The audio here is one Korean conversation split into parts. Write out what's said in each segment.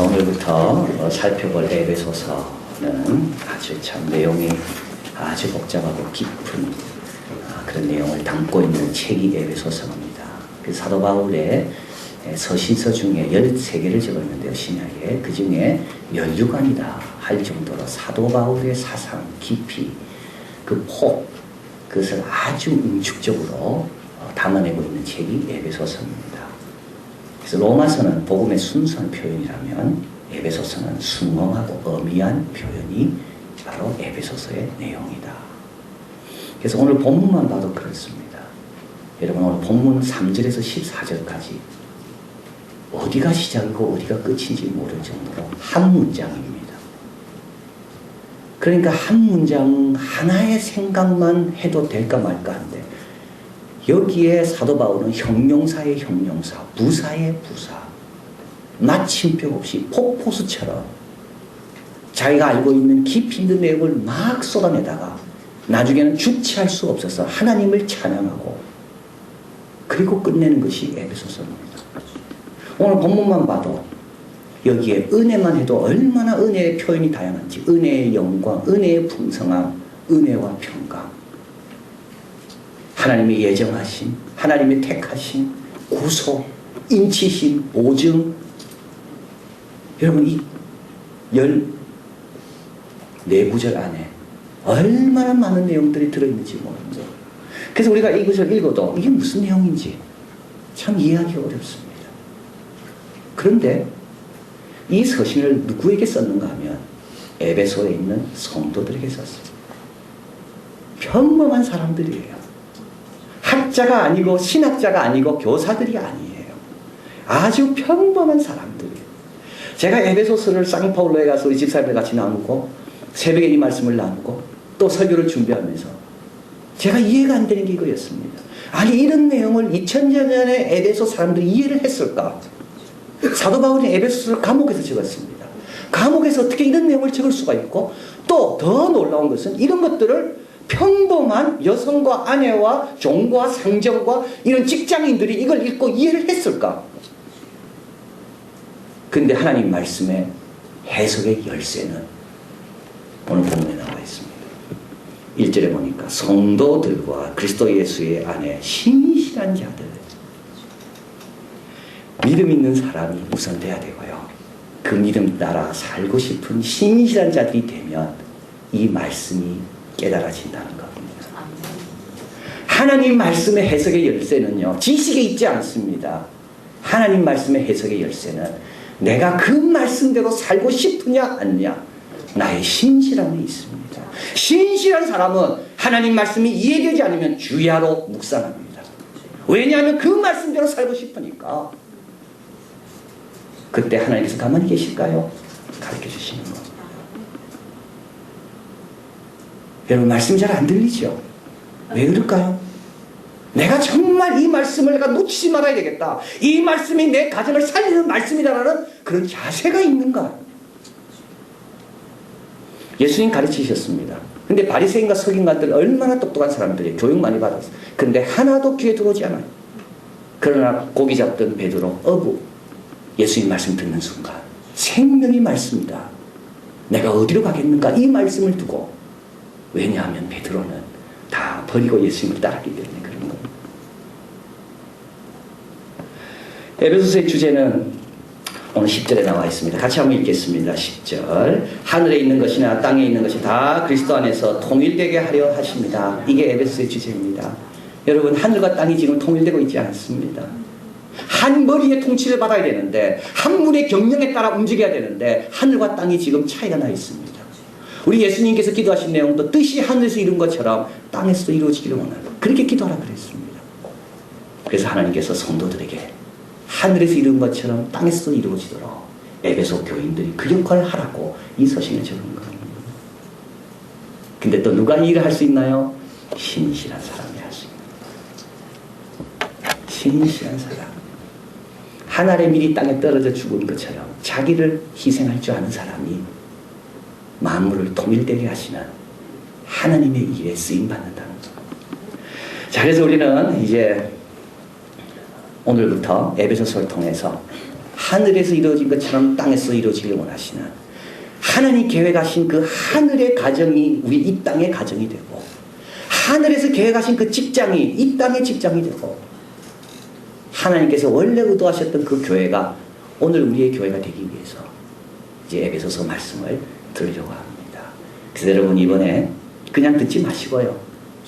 우리가 오늘부터 살펴볼 에베소서는 아주 참 내용이 아주 복잡하고 깊은 그런 내용을 담고 있는 책이 에베소서입니다. 그 사도 바울의 서신서 중에 13개를 적었는데요, 신약에. 그 중에 면류관이다 할 정도로 사도 바울의 사상 깊이 그 폭, 그것을 아주 응축적으로 담아내고 있는 책이 에베소서입니다. 그래서 로마서는 복음의 순수한 표현이라면 에베소서는 순응하고 엄미한 표현이 바로 에베소서의 내용이다. 그래서 오늘 본문만 봐도 그렇습니다. 여러분, 오늘 본문 3절에서 14절까지 어디가 시작이고 어디가 끝인지 모를 정도로 한 문장입니다. 그러니까 한 문장 하나의 생각만 해도 될까 말까 한데, 여기에 사도 바울은 형용사의 형용사, 부사의 부사, 마침표 없이 폭포수처럼 자기가 알고 있는 깊이 있는 내용을 막 쏟아내다가 나중에는 주체할 수 없어서 하나님을 찬양하고 그리고 끝내는 것이 에베소서입니다. 오늘 본문만 봐도 여기에 은혜만 해도 얼마나 은혜의 표현이 다양한지, 은혜의 영광, 은혜의 풍성함, 은혜와 평강, 하나님이 예정하신, 하나님이 택하신 구속, 인치심, 보증. 여러분, 이 14구절 안에 얼마나 많은 내용들이 들어있는지 모릅니다. 그래서 우리가 이 구절 읽어도 이게 무슨 내용인지 참 이해하기 어렵습니다. 그런데 이 서신을 누구에게 썼는가 하면 에베소에 있는 성도들에게 썼습니다. 평범한 사람들이에요. 학자가 아니고 신학자가 아니고 교사들이 아니에요. 아주 평범한 사람들이에요. 제가 에베소서를 상파울로에 가서 우리 집사님들 같이 나누고 새벽에 이 말씀을 나누고 또 설교를 준비하면서 제가 이해가 안 되는 게 이거였습니다. 아니, 이런 내용을 2000년 전에 에베소 사람들이 이해를 했을까? 사도 바울이 에베소서를 감옥에서 적었습니다. 감옥에서 어떻게 이런 내용을 적을 수가 있고, 또 더 놀라운 것은 이런 것들을 평범한 여성과 아내와 종과 상정과 이런 직장인들이 이걸 읽고 이해를 했을까? 근데 하나님 말씀의 해석의 열쇠는 오늘 본문에 나와 있습니다. 1절에 보니까 성도들과 그리스도 예수의 안에 신실한 자들, 믿음 있는 사람이 우선 돼야 되고요. 그 믿음 따라 살고 싶은 신실한 자들이 되면 이 말씀이 깨달아진다는 겁니다. 하나님 말씀의 해석의 열쇠는요, 지식에 있지 않습니다. 하나님 말씀의 해석의 열쇠는 내가 그 말씀대로 살고 싶으냐 않느냐, 나의 신실함에 있습니다. 신실한 사람은 하나님 말씀이 이해되지 않으면 주야로 묵상합니다. 왜냐하면 그 말씀대로 살고 싶으니까. 그때 하나님께서 가만히 계실까요? 가르쳐 주시는 겁니다. 여러분, 말씀이 잘 안 들리죠? 왜 그럴까요? 내가 정말 이 말씀을 내가 놓치지 말아야 되겠다, 이 말씀이 내 가정을 살리는 말씀이다라는 그런 자세가 있는가? 예수님 가르치셨습니다. 근데 바리새인과 서기관들 얼마나 똑똑한 사람들이 교육 많이 받았어요. 근데 하나도 귀에 들어오지 않아요. 그러나 고기 잡던 베드로 예수님 말씀 듣는 순간 생명이 말씀이다, 내가 어디로 가겠는가, 이 말씀을 두고. 왜냐하면 베드로는 다 버리고 예수님을 따랐기 때문에 그런 겁니다. 에베소서의 주제는 오늘 10절에 나와 있습니다. 같이 한번 읽겠습니다. 10절. 하늘에 있는 것이나 땅에 있는 것이 다 그리스도 안에서 통일되게 하려 하십니다. 이게 에베소서의 주제입니다. 여러분, 하늘과 땅이 지금 통일되고 있지 않습니다. 한 머리의 통치를 받아야 되는데, 한 분의 경영에 따라 움직여야 되는데 하늘과 땅이 지금 차이가 나 있습니다. 우리 예수님께서 기도하신 내용도 뜻이 하늘에서 이룬 것처럼 땅에서도 이루어지기를 원하고 그렇게 기도하라 그랬습니다. 그래서 하나님께서 성도들에게 하늘에서 이룬 것처럼 땅에서도 이루어지도록 에베소 교인들이 그 역할을 하라고 이 서신을 적은 겁니다. 근데 또 누가 이 일을 할 수 있나요? 신실한 사람이 할 수 있습니다. 신실한 사람. 한 알의 밀이 땅에 떨어져 죽은 것처럼 자기를 희생할 줄 아는 사람이 만물을 통일되게 하시는 하나님의 일에 쓰임받는다는 것. 자, 그래서 우리는 이제 오늘부터 에베소서를 통해서 하늘에서 이루어진 것처럼 땅에서 이루어지길 원하시는 하나님 계획하신 그 하늘의 가정이 우리 이 땅의 가정이 되고, 하늘에서 계획하신 그 직장이 이 땅의 직장이 되고, 하나님께서 원래 의도하셨던 그 교회가 오늘 우리의 교회가 되기 위해서 이제 에베소서 말씀을 들으려고 합니다. 그래서 여러분 이번에 그냥 듣지 마시고요,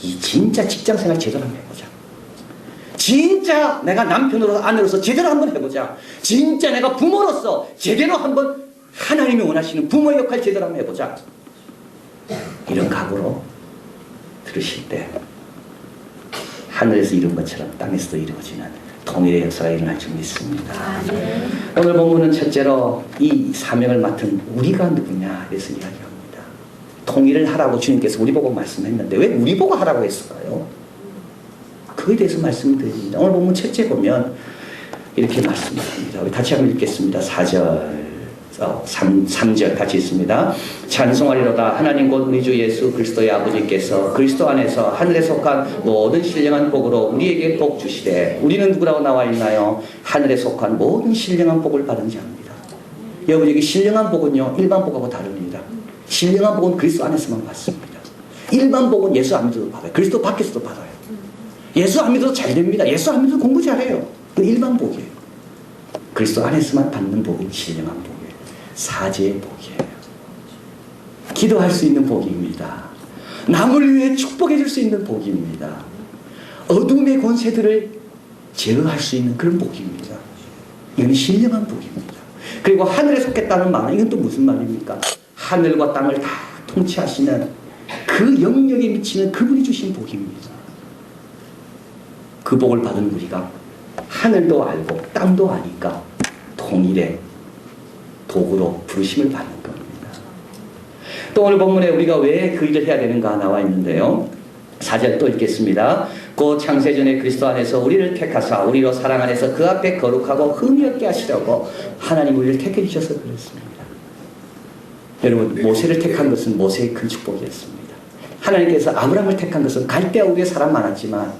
이 진짜 직장생활 제대로 한번 해보자. 진짜 내가 남편으로서 아내로서 제대로 한번 해보자. 진짜 내가 부모로서 제대로 한번 하나님이 원하시는 부모의 역할 제대로 한번 해보자. 이런 각오로 들으실 때 하늘에서 이룬 것처럼 땅에서도 이루어지는 통일의 역사가 일어날 줄 믿습니다. 오늘 본문은 첫째로 이 사명을 맡은 우리가 누구냐 그래서 이야기합니다. 통일을 하라고 주님께서 우리 보고 말씀했는데 왜 우리 보고 하라고 했을까요? 그에 대해서 말씀드립니다. 오늘 본문 첫째 보면 이렇게 말씀합니다. 우리 같이 한번 읽겠습니다. 4절 3절 같이 있습니다. 찬송하리로다. 하나님 곧 우리 주 예수 그리스도의 아버지께서 그리스도 안에서 하늘에 속한 모든 신령한 복으로 우리에게 복 주시되, 우리는 누구라고 나와 있나요? 하늘에 속한 모든 신령한 복을 받은 자입니다. 여러분, 여기 신령한 복은요 일반 복하고 다릅니다. 신령한 복은 그리스도 안에서만 받습니다. 일반 복은 예수 안 믿어도 받아요. 그리스도 밖에서도 받아요. 예수 안 믿어도 잘 됩니다. 예수 안 믿어도 공부 잘해요. 그건 일반 복이에요. 그리스도 안에서만 받는 복이 신령한 복이에요. 사제의 복이에요. 기도할 수 있는 복입니다. 남을 위해 축복해 줄 수 있는 복입니다. 어둠의 권세들을 제어할 수 있는 그런 복입니다. 이건 신령한 복입니다. 그리고 하늘에 속했다는 말은 이건 또 무슨 말입니까? 하늘과 땅을 다 통치하시는 그 영역에 미치는 그분이 주신 복입니다. 그 복을 받은 우리가 하늘도 알고 땅도 아니까 통일의 도구로 부르심을 받는 겁니다. 또 오늘 본문에 우리가 왜 그 일을 해야 되는가 나와 있는데요. 4절 또 읽겠습니다. 곧 창세전에 그리스도 안에서 우리를 택하사 우리로 사랑 안에서 그 앞에 거룩하고 흠이 없게 하시려고 하나님 우리를 택해 주셔서 그렇습니다. 여러분, 모세를 택한 것은 모세의 큰 축복이었습니다. 하나님께서 아브라함을 택한 것은 갈대아우르에 사람 많았지만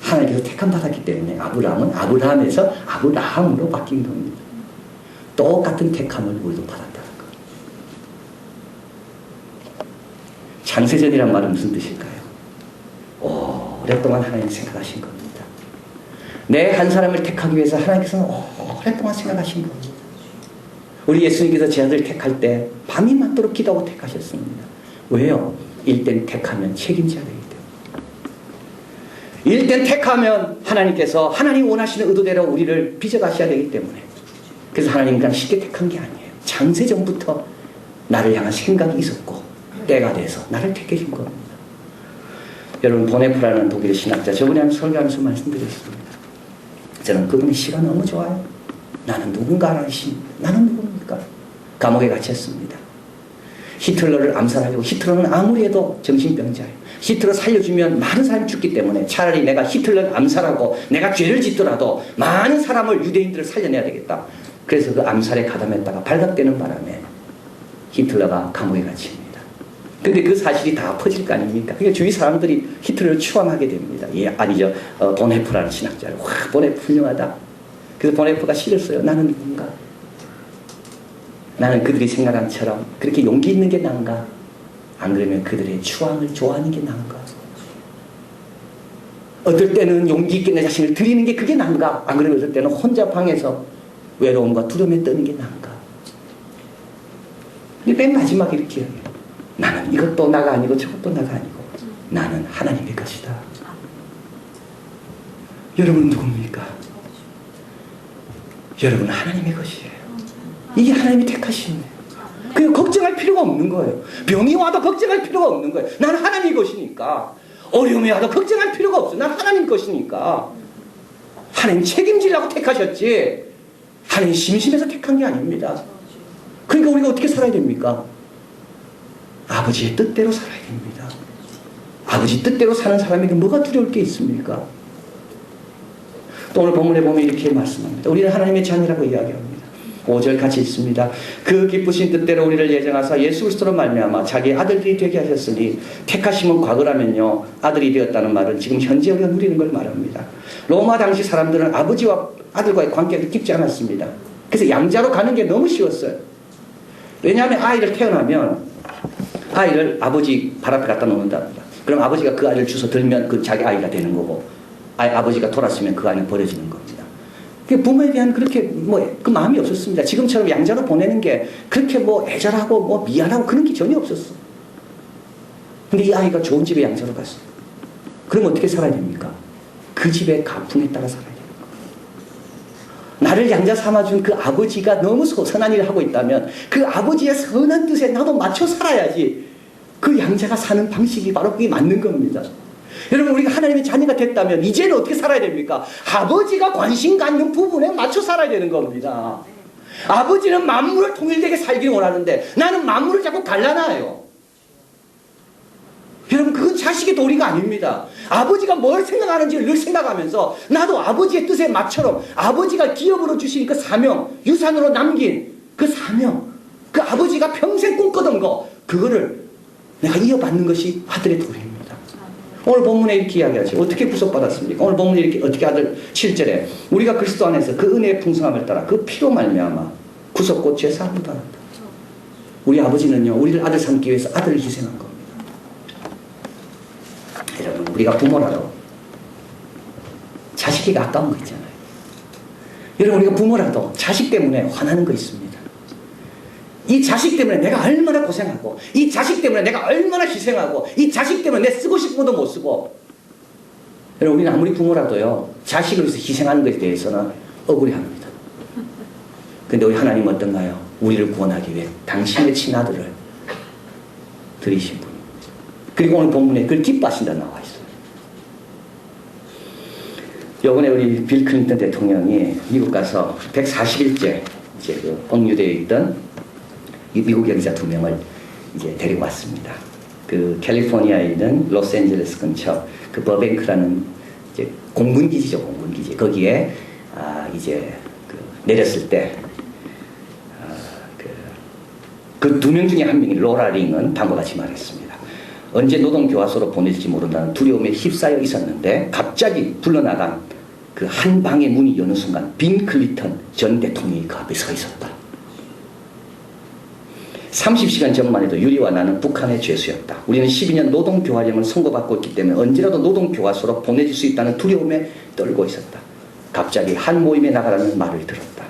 하나님께서 택함 받았기 때문에 아브라함은 아브라함에서 아브라함으로 바뀐 겁니다. 똑같은 택함을 우리도 받았다는 겁니다. 창세전이란 말은 무슨 뜻일까요? 오랫동안 하나님이 생각하신 겁니다. 내 한 사람을 택하기 위해서 하나님께서는 오랫동안 생각하신 겁니다. 우리 예수님께서 제 아들 택할 때 밤이 맞도록 기도하고 택하셨습니다. 왜요? 일단 택하면 책임져야 되기 때문에. 일단 택하면 하나님께서 하나님 원하시는 의도대로 우리를 빚어가셔야 되기 때문에. 그래서 하나님은 그냥 쉽게 택한 게 아니에요. 창세전부터 나를 향한 생각이 있었고 때가 돼서 나를 택해 준 겁니다. 여러분, 보네프라는 독일의 신학자, 저번에 한번 설교하면서 말씀드렸습니다. 저는 그분의 시가 너무 좋아요. 나는 누군가라는 시, 나는 누굽니까? 감옥에 갇혔습니다. 히틀러를 암살하려고, 히틀러는 아무리 해도 정신병자예요. 히틀러 살려주면 많은 사람이 죽기 때문에 차라리 내가 히틀러를 암살하고 내가 죄를 짓더라도 많은 사람을, 유대인들을 살려내야 되겠다. 그래서 그 암살에 가담했다가 발각되는 바람에 히틀러가 감옥에 갇힙니다. 근데 그 사실이 다 퍼질 거 아닙니까? 그러니까 주위 사람들이 히틀러를 추앙하게 됩니다. 아니죠. 보네프라는 신학자를. 와, 보네프 훌륭하다. 그래서 보네프가 시를 써요. 나는 누군가? 나는 그들이 생각한 처럼 그렇게 용기 있는 게 나은가? 안 그러면 그들의 추앙을 좋아하는 게 나은가? 어떨 때는 용기 있게 내 자신을 드리는 게 그게 나은가? 안 그러면 어떨 때는 혼자 방에서 외로움과 두려움에 떠는 게 나은가? 근데 맨 마지막에 이렇게 해요. 나는 이것도 나가 아니고 저것도 나가 아니고 나는 하나님의 것이다. 여러분은 누굽니까? 여러분은 하나님의 것이에요. 이게 하나님이 택하신 거예요. 그냥 걱정할 필요가 없는 거예요. 병이 와도 걱정할 필요가 없는 거예요. 난 하나님 것이니까. 어려움이 와도 걱정할 필요가 없어요. 난 하나님 것이니까. 하나님 책임지려고 택하셨지 하나님 심심해서 택한 게 아닙니다. 그러니까 우리가 어떻게 살아야 됩니까? 아버지의 뜻대로 살아야 됩니다. 아버지 뜻대로 사는 사람에게 뭐가 두려울 게 있습니까? 또 오늘 본문에 보면 이렇게 말씀합니다. 우리는 하나님의 자녀라고 이야기합니다. 5절 같이 있습니다. 그 기쁘신 뜻대로 우리를 예정하사 예수 그리스도로 말미암아 자기 아들들이 되게 하셨으니, 택하심은 과거라면요 아들이 되었다는 말은 지금 현재 우리가 누리는 걸 말합니다. 로마 당시 사람들은 아버지와 아들과의 관계가 깊지 않았습니다. 그래서 양자로 가는 게 너무 쉬웠어요. 왜냐하면 아이를 태어나면 아이를 아버지 발 앞에 갖다 놓는다. 그럼 아버지가 그 아이를 주워 들면 그 자기 아이가 되는 거고, 아버지가 돌았으면 그 아이는 버려지는 겁니다. 부모에 대한 그렇게 그 마음이 없었습니다. 지금처럼 양자로 보내는 게 그렇게 애절하고 미안하고 그런 게 전혀 없었어. 근데 이 아이가 좋은 집에 양자로 갔어. 그럼 어떻게 살아야 됩니까? 그 집의 가풍에 따라 살아야 됩니다. 나를 양자 삼아준 그 아버지가 너무 선한 일을 하고 있다면 그 아버지의 선한 뜻에 나도 맞춰 살아야지. 그 양자가 사는 방식이 바로 그게 맞는 겁니다. 여러분, 우리가 하나님의 자녀가 됐다면 이제는 어떻게 살아야 됩니까? 아버지가 관심 갖는 부분에 맞춰 살아야 되는 겁니다. 아버지는 만물을 통일되게 살기를 원하는데 나는 만물을 자꾸 갈라놔요. 여러분, 그건 자식의 도리가 아닙니다. 아버지가 뭘 생각하는지를 늘 생각하면서 나도 아버지의 뜻에 맞춰서 아버지가 기업으로 주신 그 사명, 유산으로 남긴 그 사명, 그 아버지가 평생 꿈꾸던 거, 그거를 내가 이어받는 것이 아들의 도리입니다. 오늘 본문에 이렇게 이야기하죠. 어떻게 구속받았습니까? 오늘 본문에 이렇게 어떻게 아들 7절에 우리가 그리스도 안에서 그 은혜의 풍성함을 따라 그 피로 말미암아 구속고 죄사함을 받았다. 우리 아버지는요, 우리를 아들 삼기 위해서 아들을 희생한 겁니다. 여러분, 우리가 부모라도 자식이 아까운 거 있잖아요. 여러분, 우리가 부모라도 자식 때문에 화나는 거 있습니다. 이 자식 때문에 내가 얼마나 고생하고, 이 자식 때문에 내가 얼마나 희생하고, 이 자식 때문에 내 쓰고 싶은 것도 못 쓰고. 여러분, 우리는 아무리 부모라도요, 자식을 위해서 희생하는 것에 대해서는 억울해합니다. 근데 우리 하나님은 어떤가요? 우리를 구원하기 위해 당신의 친아들을 들이신 분입니다. 그리고 오늘 본문에 그걸 기뻐하신다 나와 있어요. 요번에 우리 빌 클린턴 대통령이 미국 가서 140일째 이제 그 억류되어 있던 이 미국 여기자 2명을 이제 데리고 왔습니다. 그 캘리포니아에 있는 로스앤젤레스 근처 그 버뱅크라는 이제 공군기지죠, 공군기지. 거기에 이제 내렸을 때 그 2명 중에 한 명이 로라 링은 다음과 같이 말했습니다. 언제 노동교화소로 보낼지 모른다는 두려움에 휩싸여 있었는데 갑자기 불러나간 그 한 방의 문이 여는 순간 빈 클린턴 전 대통령이 그 앞에 서 있었다. 30시간 전만 해도 유리와 나는 북한의 죄수였다. 우리는 12년 노동교화령을 선고받고 있기 때문에 언제라도 노동교화소로 보내질 수 있다는 두려움에 떨고 있었다. 갑자기 한 모임에 나가라는 말을 들었다.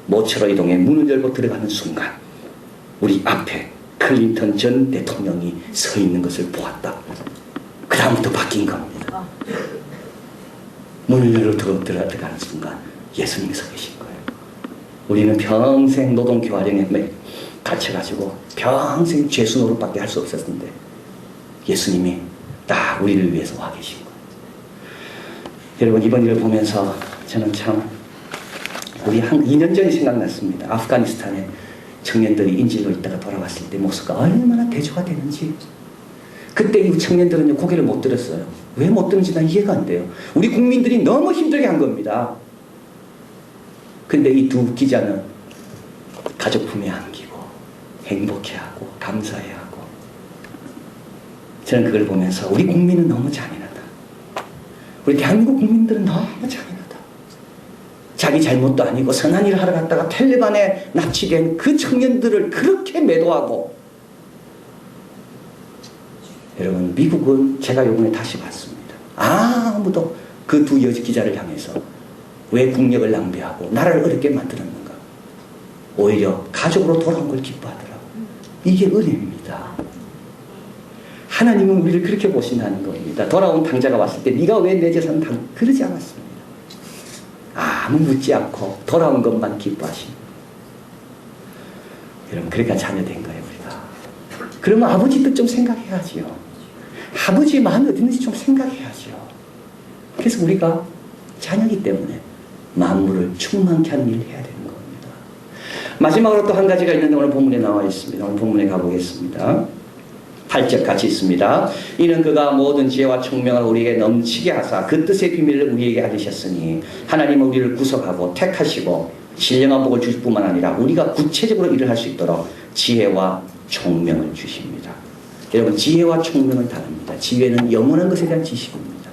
모처로 이동해 문을 열고 들어가는 순간 우리 앞에 클린턴 전 대통령이 서 있는 것을 보았다. 그 다음부터 바뀐 겁니다. 문을 열고 들어가는 순간 예수님이 서 계신 거예요. 우리는 평생 노동교화령에 갇혀가지고 평생 죄수 노릇밖에 할 수 없었는데 예수님이 딱 우리를 위해서 와 계신 거예요. 여러분, 이번 일을 보면서 저는 참 우리 한 2년 전이 생각났습니다. 아프가니스탄에 청년들이 인질로 있다가 돌아왔을 때 목소리가 얼마나 대조가 되는지. 그때 이 청년들은 고개를 못 들었어요. 왜 못 들은지 난 이해가 안 돼요. 우리 국민들이 너무 힘들게 한 겁니다. 근데 이 2 기자는 가족 품에 안기고 행복해하고 감사해하고. 저는 그걸 보면서 우리 국민은 너무 잔인하다. 우리 대한민국 국민들은 너무 잔인하다. 자기 잘못도 아니고 선한 일을 하러 갔다가 텔레반에 납치된 그 청년들을 그렇게 매도하고. 여러분, 미국은 제가 요번에 다시 봤습니다. 아무도 그 2 여기자를 향해서 왜 국력을 낭비하고 나라를 어렵게 만들었는가. 오히려 가족으로 돌아온 걸 기뻐하더라고요. 이게 은혜입니다. 하나님은 우리를 그렇게 보신다는 겁니다. 돌아온 당자가 왔을 때 네가 왜 내 재산을 그러지 않았습니다. 아무 묻지 않고 돌아온 것만 기뻐하십니다. 여러분, 그러니까 자녀된 거예요, 우리가. 그러면 아버지 뜻 좀 생각해야지요. 아버지의 마음이 어딨는지 좀 생각해야죠. 그래서 우리가 자녀이기 때문에 만물을 충만케 하는 일을 해야 되는 겁니다. 마지막으로 또 한 가지가 있는데 오늘 본문에 나와 있습니다. 오늘 본문에 가보겠습니다. 8절 같이 있습니다. 이는 그가 모든 지혜와 총명을 우리에게 넘치게 하사 그 뜻의 비밀을 우리에게 알리셨으니 하나님은 우리를 구속하고 택하시고 신령한 복을 주실 뿐만 아니라 우리가 구체적으로 일을 할 수 있도록 지혜와 총명을 주십니다. 여러분, 지혜와 총명은 다릅니다. 지혜는 영원한 것에 대한 지식입니다.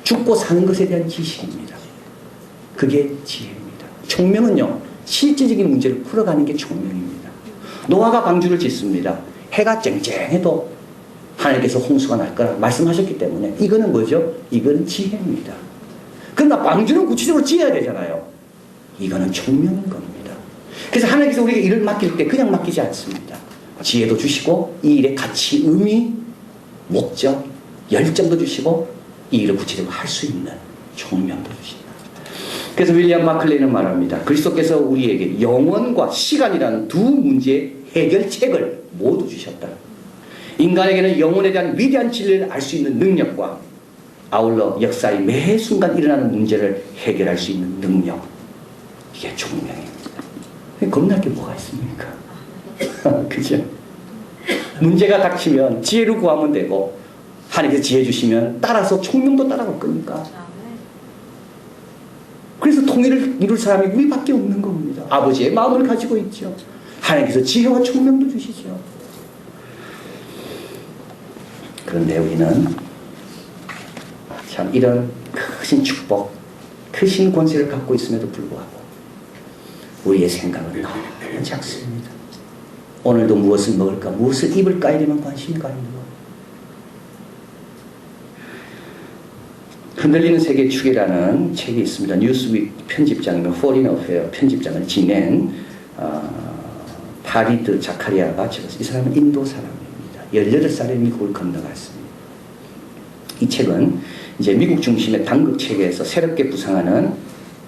죽고 사는 것에 대한 지식입니다. 그게 지혜입니다. 총명은요, 실질적인 문제를 풀어가는 게 총명입니다. 노아가 방주를 짓습니다. 해가 쨍쨍해도 하나님께서 홍수가 날 거라 말씀하셨기 때문에 이거는 뭐죠? 이거는 지혜입니다. 그러나 방주는 구체적으로 지어야 되잖아요. 이거는 총명인 겁니다. 그래서 하나님께서 우리에게 일을 맡길 때 그냥 맡기지 않습니다. 지혜도 주시고 이 일의 가치, 의미, 목적, 열정도 주시고 이 일을 구체적으로 할 수 있는 총명도 주신다. 그래서 윌리엄 마클레이는 말합니다. 그리스도께서 우리에게 영원과 시간이라는 두 문제의 해결책을 모두 주셨다. 인간에게는 영혼에 대한 위대한 진리를 알 수 있는 능력과 아울러 역사의 매 순간 일어나는 문제를 해결할 수 있는 능력, 이게 총명입니다. 겁날 게 뭐가 있습니까? 그죠? 문제가 닥치면 지혜를 구하면 되고 하나님께서 지혜 주시면 따라서 총명도 따라갈 거니까. 그래서 통일을 이룰 사람이 우리밖에 없는 겁니다. 아버지의 마음을 가지고 있죠. 하나님께서 지혜와 총명도 주시죠. 그런데 우리는 참 이런 크신 축복, 크신 권세를 갖고 있음에도 불구하고 우리의 생각은 너무 작습니다. 오늘도 무엇을 먹을까, 무엇을 입을까에 대한 관심이 가 있는 거예요. 흔들리는 세계의 축이라는 책이 있습니다. 뉴스윅 편집장이면 포린 어페어 편집장을 지낸 파리드 자카리아가 적었어요. 이 사람은 인도 사람입니다. 18살에 미국을 건너갔습니다. 이 책은 이제 미국 중심의 단극 체계에서 새롭게 부상하는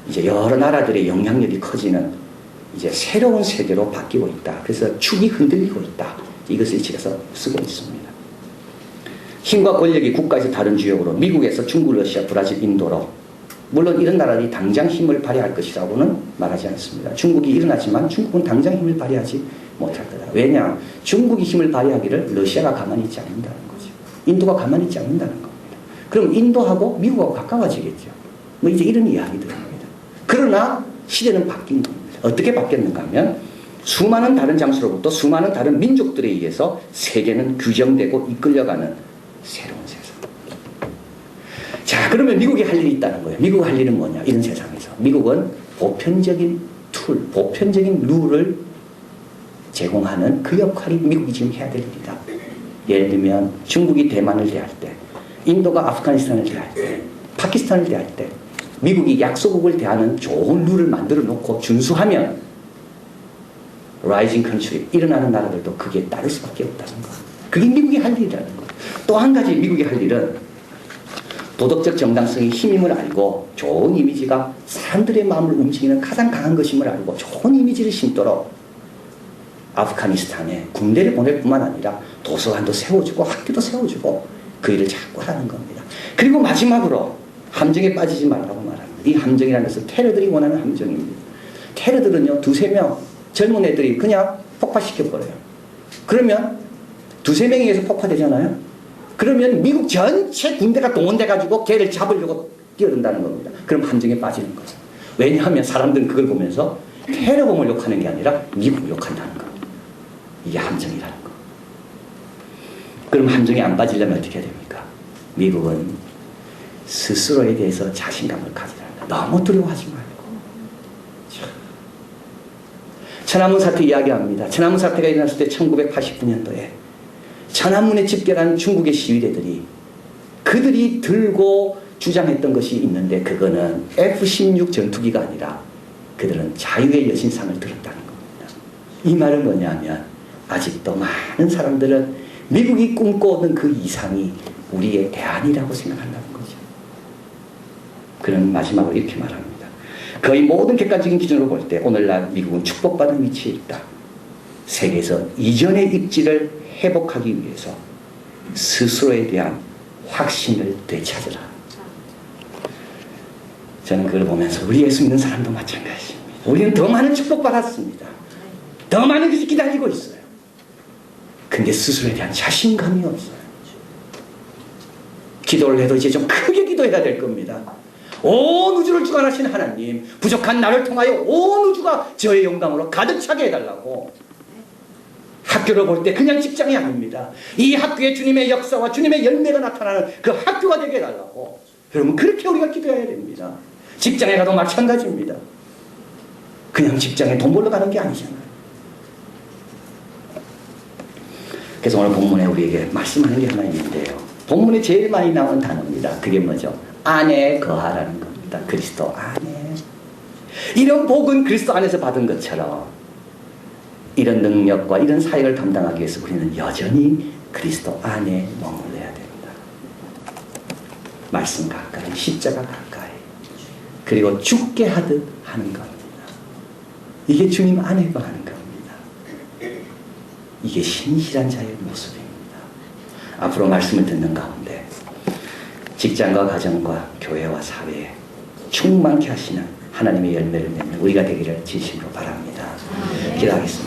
이제 여러 나라들의 영향력이 커지는 이제 새로운 세계로 바뀌고 있다. 그래서 축이 흔들리고 있다. 이것을 이 책에서 쓰고 있습니다. 힘과 권력이 국가에서 다른 주역으로 미국에서 중국, 러시아, 브라질, 인도로 물론 이런 나라들이 당장 힘을 발휘할 것이라고는 말하지 않습니다. 중국이 일어나지만 중국은 당장 힘을 발휘하지 못할 거다. 왜냐? 중국이 힘을 발휘하기를 러시아가 가만히 있지 않는다는 거죠. 인도가 가만히 있지 않는다는 겁니다. 그럼 인도하고 미국하고 가까워지겠죠. 뭐 이제 이런 이야기들입니다. 그러나 시대는 바뀐 겁니다. 어떻게 바뀌었는가 하면 수많은 다른 장소로부터 수많은 다른 민족들에 의해서 세계는 규정되고 이끌려가는 새로운 세상. 자, 그러면 미국이 할 일이 있다는 거예요. 미국 할 일은 뭐냐? 이런 세상에서. 미국은 보편적인 툴, 보편적인 룰을 제공하는 그 역할이 미국이 지금 해야 될 일이다. 예를 들면 중국이 대만을 대할 때, 인도가 아프가니스탄을 대할 때, 파키스탄을 대할 때 미국이 약소국을 대하는 좋은 룰을 만들어 놓고 준수하면 라이징 컨트리, 일어나는 나라들도 그게 따를 수밖에 없다는 거. 그게 미국이 할 일이라는 거. 또 한 가지 미국이 할 일은 도덕적 정당성의 힘임을 알고 좋은 이미지가 사람들의 마음을 움직이는 가장 강한 것임을 알고 좋은 이미지를 심도록 아프가니스탄에 군대를 보낼 뿐만 아니라 도서관도 세워주고 학교도 세워주고 그 일을 자꾸 하는 겁니다. 그리고 마지막으로 함정에 빠지지 말라고 말합니다. 이 함정이라는 것은 테러들이 원하는 함정입니다. 테러들은요, 2-3명 젊은 애들이 그냥 폭파시켜버려요. 그러면 2-3명에 의해서 폭파되잖아요. 그러면 미국 전체 군대가 동원돼가지고 걔를 잡으려고 뛰어든다는 겁니다. 그럼 함정에 빠지는 거죠. 왜냐하면 사람들은 그걸 보면서 테러범을 욕하는 게 아니라 미국을 욕한다는 겁니다. 이게 함정이라는 거. 그럼 함정에 안 빠지려면 어떻게 해야 됩니까? 미국은 스스로에 대해서 자신감을 가지라. 너무 두려워하지 말고. 천안문 사태 이야기합니다. 천안문 사태가 일어났을 때 1989년도에 천안문에 집결한 중국의 시위대들이 그들이 들고 주장했던 것이 있는데 그거는 F-16 전투기가 아니라 그들은 자유의 여신상을 들었다는 겁니다. 이 말은 뭐냐면 아직도 많은 사람들은 미국이 꿈꿔오던 그 이상이 우리의 대안이라고 생각한다는 거죠. 그는 마지막으로 이렇게 말합니다. 거의 모든 객관적인 기준으로 볼 때 오늘날 미국은 축복받은 위치에 있다. 세계에서 이전의 입지를 회복하기 위해서 스스로에 대한 확신을 되찾으라. 저는 그걸 보면서 우리 예수 믿는 사람도 마찬가지입니다. 우리는 더 많은 축복받았습니다. 더 많은 것이 기다리고 있어요. 근데 스스로에 대한 자신감이 없어요. 기도를 해도 이제 좀 크게 기도해야 될 겁니다. 온 우주를 주관하신 하나님, 부족한 나를 통하여 온 우주가 저의 영광으로 가득 차게 해달라고. 학교를 볼 때 그냥 직장이 아닙니다. 이 학교에 주님의 역사와 주님의 열매가 나타나는 그 학교가 되게 해달라고. 여러분, 그렇게 우리가 기도해야 됩니다. 직장에 가도 마찬가지입니다. 그냥 직장에 돈 벌러 가는 게 아니잖아요. 그래서 오늘 본문에 우리에게 말씀하는 게 하나 있는데요. 본문에 제일 많이 나오는 단어입니다. 그게 뭐죠? 안에 거하라는 겁니다. 그리스도 안에. 이런 복은 그리스도 안에서 받은 것처럼 이런 능력과 이런 사역을 감당하기 위해서 우리는 여전히 그리스도 안에 머물러야 됩니다. 말씀 가까이, 십자가 가까이, 그리고 죽게 하듯 하는 겁니다. 이게 주님 안에 거하는 겁니다. 이게 신실한 자의 모습입니다. 앞으로 말씀을 듣는 가운데 직장과 가정과 교회와 사회에 충만케 하시는 하나님의 열매를 맺는 우리가 되기를 진심으로 바랍니다. 기도하겠습니다.